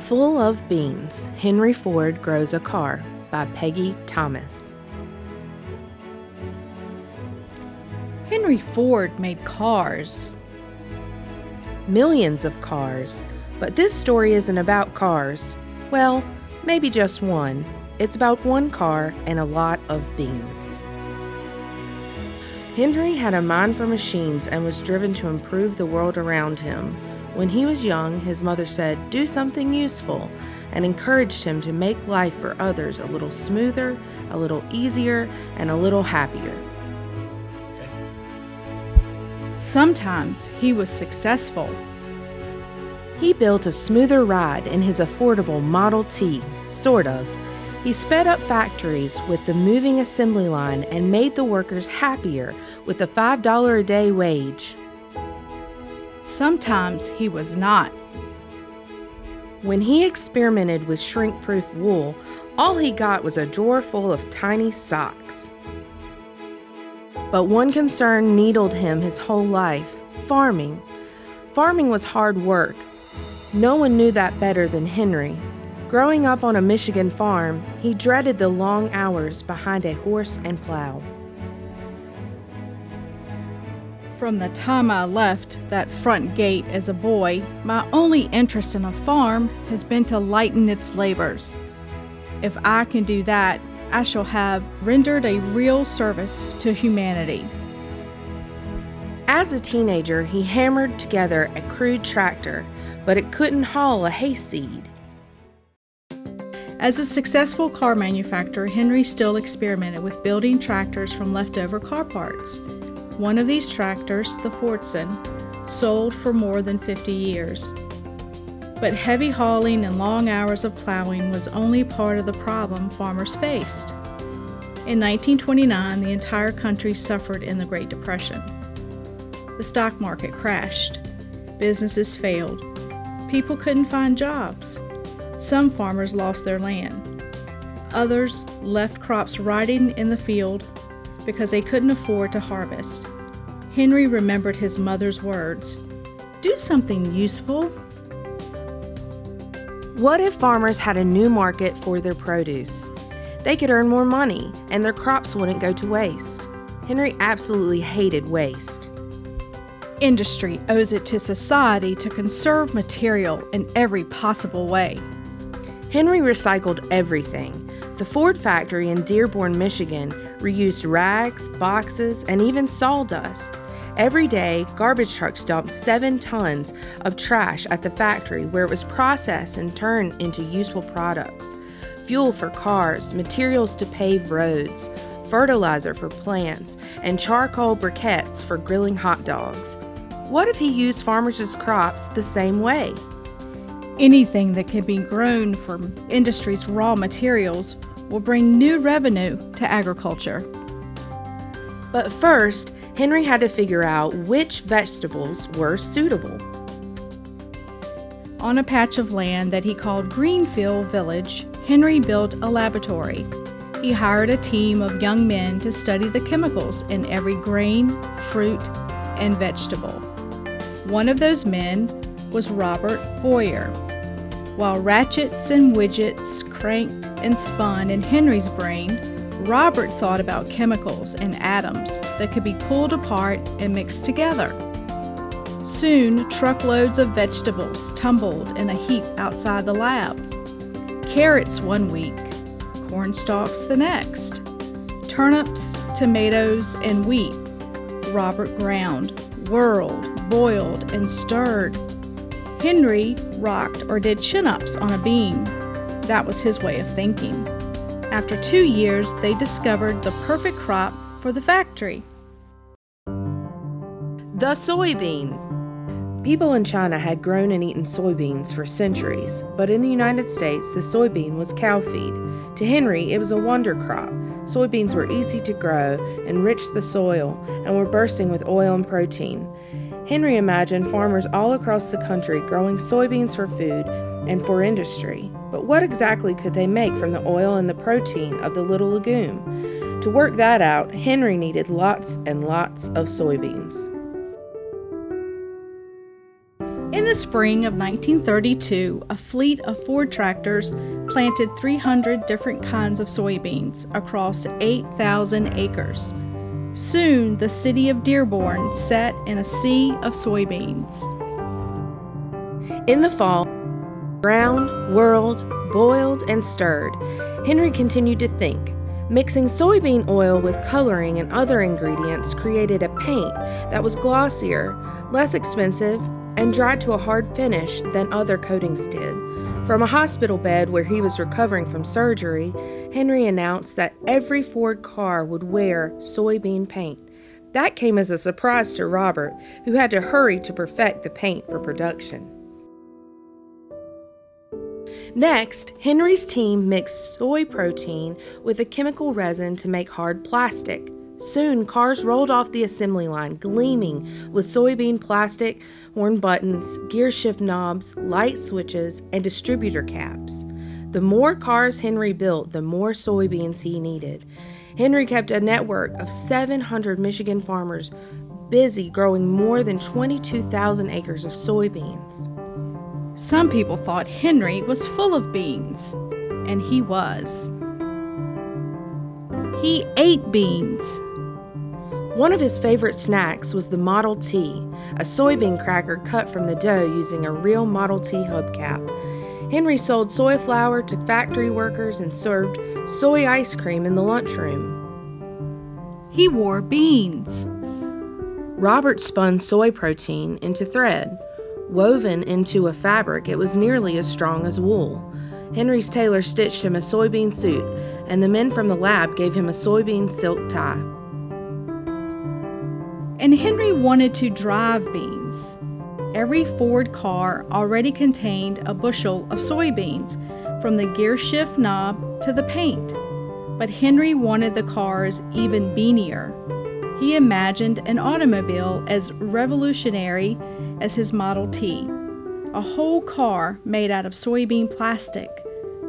Full of Beans, Henry Ford Grows a Car by Peggy Thomas. Henry Ford made cars. Millions of cars, but this story isn't about cars. Well, maybe just one. It's about one car and a lot of beans. Henry had a mind for machines and was driven to improve the world around him. When he was young, his mother said, "Do something useful," and encouraged him to make life for others a little smoother, a little easier, and a little happier. Sometimes he was successful. He built a smoother ride in his affordable Model T, sort of. He sped up factories with the moving assembly line and made the workers happier with a $5 a day wage. Sometimes he was not. When he experimented with shrink-proof wool, all he got was a drawer full of tiny socks. But one concern needled him his whole life: farming. Farming was hard work. No one knew that better than Henry. Growing up on a Michigan farm, he dreaded the long hours behind a horse and plow. From the time I left that front gate as a boy, my only interest in a farm has been to lighten its labors. If I can do that, I shall have rendered a real service to humanity. As a teenager, he hammered together a crude tractor, but it couldn't haul a hayseed. As a successful car manufacturer, Henry still experimented with building tractors from leftover car parts. One of these tractors, the Fordson, sold for more than 50 years. But heavy hauling and long hours of plowing was only part of the problem farmers faced. In 1929, the entire country suffered in the Great Depression. The stock market crashed. Businesses failed. People couldn't find jobs. Some farmers lost their land. Others left crops rotting in the field because they couldn't afford to harvest. Henry remembered his mother's words, "Do something useful." What if farmers had a new market for their produce? They could earn more money, and their crops wouldn't go to waste. Henry absolutely hated waste. Industry owes it to society to conserve material in every possible way. Henry recycled everything. The Ford factory in Dearborn, Michigan, reused rags, boxes, and even sawdust. Every day, garbage trucks dumped 7 tons of trash at the factory where it was processed and turned into useful products. Fuel for cars, materials to pave roads, fertilizer for plants, and charcoal briquettes for grilling hot dogs. What if he used farmers' crops the same way? Anything that can be grown from industry's raw materials will bring new revenue to agriculture. But first, Henry had to figure out which vegetables were suitable. On a patch of land that he called Greenfield Village, Henry built a laboratory. He hired a team of young men to study the chemicals in every grain, fruit, and vegetable. One of those men was Robert Boyer. While ratchets and widgets cranked and spun in Henry's brain, Robert thought about chemicals and atoms that could be pulled apart and mixed together. Soon, truckloads of vegetables tumbled in a heap outside the lab. Carrots one week, corn stalks the next. Turnips, tomatoes, and wheat. Robert ground, whirled, boiled, and stirred. Henry rocked or did chin-ups on a beam. That was his way of thinking. After 2 years, they discovered the perfect crop for the factory. The soybean. People in China had grown and eaten soybeans for centuries, but in the United States, the soybean was cow feed. To Henry, it was a wonder crop. Soybeans were easy to grow, enriched the soil, and were bursting with oil and protein. Henry imagined farmers all across the country growing soybeans for food and for industry. But what exactly could they make from the oil and the protein of the little legume? To work that out, Henry needed lots and lots of soybeans. In the spring of 1932, a fleet of Ford tractors planted 300 different kinds of soybeans across 8,000 acres. Soon, the city of Dearborn sat in a sea of soybeans. In the fall, ground, whirled, boiled, and stirred. Henry continued to think. Mixing soybean oil with coloring and other ingredients created a paint that was glossier, less expensive, and dried to a hard finish than other coatings did. From a hospital bed where he was recovering from surgery, Henry announced that every Ford car would wear soybean paint. That came as a surprise to Robert, who had to hurry to perfect the paint for production. Next, Henry's team mixed soy protein with a chemical resin to make hard plastic. Soon, cars rolled off the assembly line, gleaming with soybean plastic, horn buttons, gear shift knobs, light switches, and distributor caps. The more cars Henry built, the more soybeans he needed. Henry kept a network of 700 Michigan farmers busy growing more than 22,000 acres of soybeans. Some people thought Henry was full of beans, and he was. He ate beans. One of his favorite snacks was the Model T, a soybean cracker cut from the dough using a real Model T hubcap. Henry sold soy flour to factory workers and served soy ice cream in the lunchroom. He wore beans. Robert spun soy protein into thread. Woven into a fabric, it was nearly as strong as wool. Henry's tailor stitched him a soybean suit, and the men from the lab gave him a soybean silk tie. And Henry wanted to drive beans. Every Ford car already contained a bushel of soybeans, from the gear shift knob to the paint. But Henry wanted the cars even beanier. He imagined an automobile as revolutionary as his Model T, a whole car made out of soybean plastic,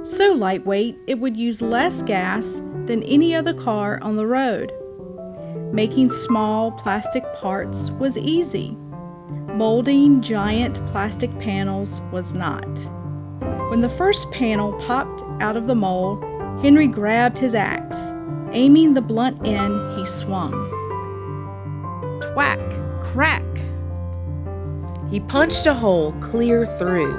so lightweight it would use less gas than any other car on the road. Making small plastic parts was easy. Molding giant plastic panels was not. When the first panel popped out of the mold, Henry grabbed his axe. Aiming the blunt end, he swung. Twack! Crack! He punched a hole clear through.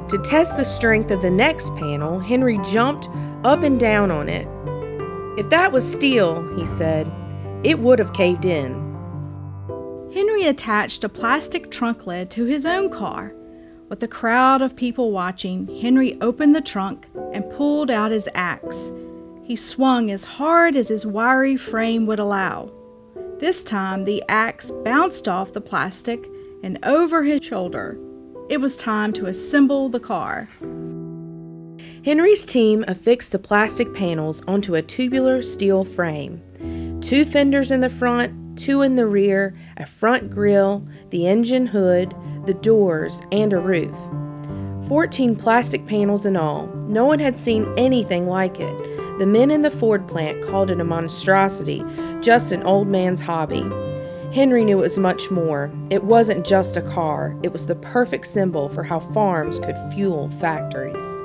To test the strength of the next panel, Henry jumped up and down on it. "If that was steel," he said, "it would have caved in." Henry attached a plastic trunk lid to his own car. With a crowd of people watching, Henry opened the trunk and pulled out his axe. He swung as hard as his wiry frame would allow. This time, the axe bounced off the plastic and over his shoulder. It was time to assemble the car. Henry's team affixed the plastic panels onto a tubular steel frame. 2 fenders in the front, 2 in the rear, a front grille, the engine hood, the doors, and a roof. 14 plastic panels in all. No one had seen anything like it. The men in the Ford plant called it a monstrosity, just an old man's hobby. Henry knew it was much more. It wasn't just a car. It was the perfect symbol for how farms could fuel factories.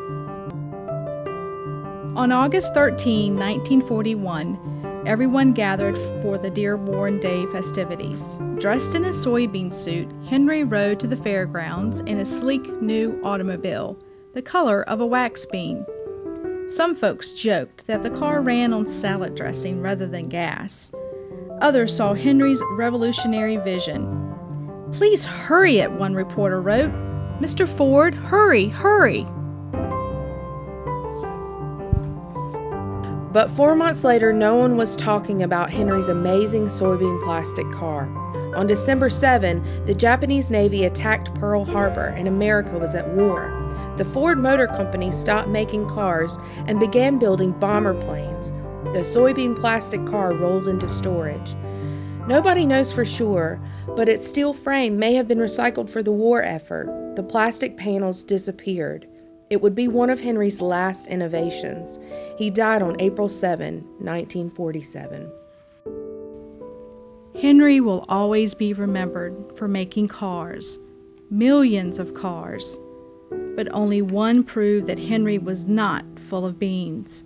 On August 13, 1941, everyone gathered for the Dearborn Day festivities. Dressed in a soybean suit, Henry rode to the fairgrounds in a sleek new automobile, the color of a wax bean. Some folks joked that the car ran on salad dressing rather than gas. Others saw Henry's revolutionary vision. "Please hurry it," one reporter wrote. "Mr. Ford, hurry, hurry." But 4 months later, no one was talking about Henry's amazing soybean plastic car. On December 7, the Japanese Navy attacked Pearl Harbor and America was at war. The Ford Motor Company stopped making cars and began building bomber planes. The soybean plastic car rolled into storage. Nobody knows for sure, but its steel frame may have been recycled for the war effort. The plastic panels disappeared. It would be one of Henry's last innovations. He died on April 7, 1947. Henry will always be remembered for making cars, millions of cars. But only one proved that Henry was not full of beans.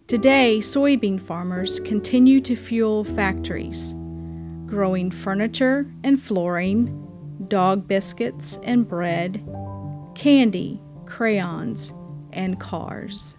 Today, soybean farmers continue to fuel factories, growing furniture and flooring, dog biscuits and bread, candy, crayons, and cars.